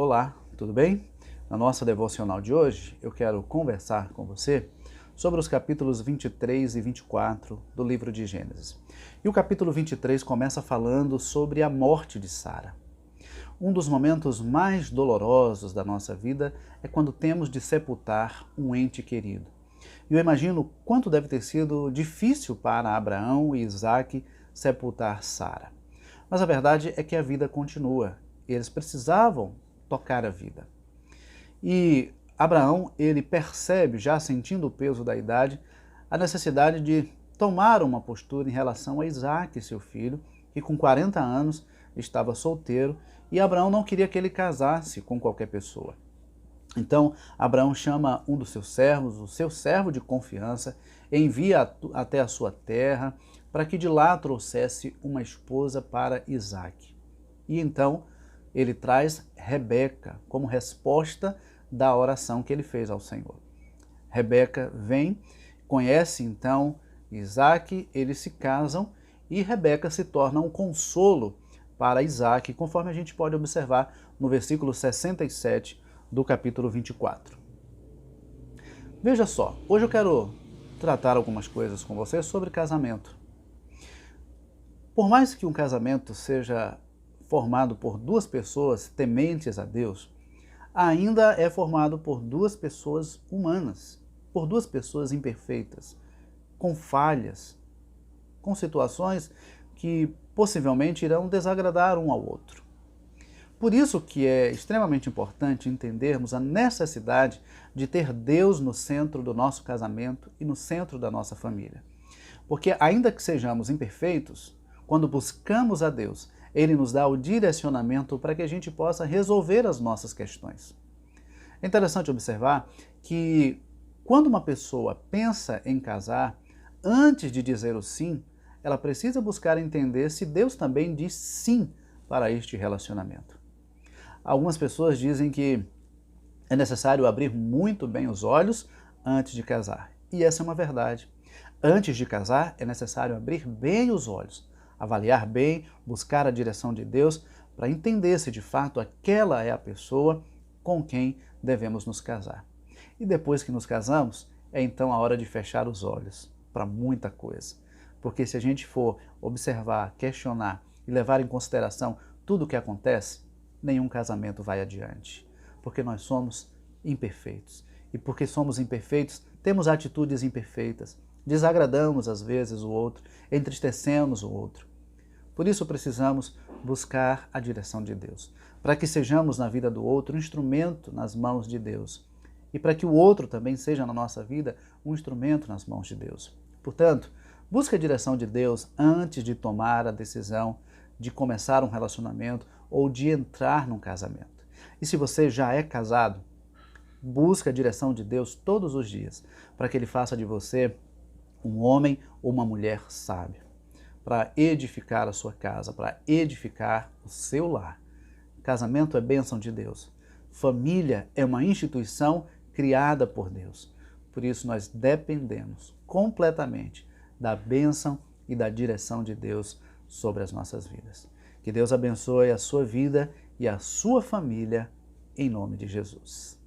Olá, tudo bem? Na nossa devocional de hoje, eu quero conversar com você sobre os capítulos 23 e 24 do livro de Gênesis. E o capítulo 23 começa falando sobre a morte de Sara. Um dos momentos mais dolorosos da nossa vida é quando temos de sepultar um ente querido. E eu imagino quanto deve ter sido difícil para Abraão e Isaque sepultar Sara. Mas a verdade é que a vida continua. Eles precisavam tocar a vida. E Abraão, ele percebe, já sentindo o peso da idade, a necessidade de tomar uma postura em relação a Isaque, seu filho, que com 40 anos estava solteiro, e Abraão não queria que ele casasse com qualquer pessoa. Então, Abraão chama um dos seus servos, o seu servo de confiança, envia até a sua terra, para que de lá trouxesse uma esposa para Isaque. E então, ele traz Rebeca como resposta da oração que ele fez ao Senhor. Rebeca vem, conhece então Isaque, eles se casam e Rebeca se torna um consolo para Isaque, conforme a gente pode observar no versículo 67 do capítulo 24. Veja só, hoje eu quero tratar algumas coisas com você sobre casamento. Por mais que um casamento seja formado por duas pessoas tementes a Deus, ainda é formado por duas pessoas humanas, por duas pessoas imperfeitas, com falhas, com situações que possivelmente irão desagradar um ao outro. Por isso que é extremamente importante entendermos a necessidade de ter Deus no centro do nosso casamento e no centro da nossa família. Porque ainda que sejamos imperfeitos, quando buscamos a Deus, Ele nos dá o direcionamento para que a gente possa resolver as nossas questões. É interessante observar que quando uma pessoa pensa em casar, antes de dizer o sim, ela precisa buscar entender se Deus também diz sim para este relacionamento. Algumas pessoas dizem que é necessário abrir muito bem os olhos antes de casar. E essa é uma verdade. Antes de casar, é necessário abrir bem os olhos, avaliar bem, buscar a direção de Deus para entender se de fato aquela é a pessoa com quem devemos nos casar. E depois que nos casamos, é então a hora de fechar os olhos para muita coisa. Porque se a gente for observar, questionar e levar em consideração tudo o que acontece, nenhum casamento vai adiante. Porque nós somos imperfeitos. E porque somos imperfeitos, temos atitudes imperfeitas. Desagradamos às vezes o outro, entristecemos o outro. Por isso precisamos buscar a direção de Deus, para que sejamos na vida do outro um instrumento nas mãos de Deus e para que o outro também seja na nossa vida um instrumento nas mãos de Deus. Portanto, busque a direção de Deus antes de tomar a decisão de começar um relacionamento ou de entrar num casamento. E se você já é casado, busque a direção de Deus todos os dias, para que Ele faça de você um homem ou uma mulher sábio, para edificar a sua casa, para edificar o seu lar. Casamento é bênção de Deus. Família é uma instituição criada por Deus. Por isso nós dependemos completamente da bênção e da direção de Deus sobre as nossas vidas. Que Deus abençoe a sua vida e a sua família, em nome de Jesus.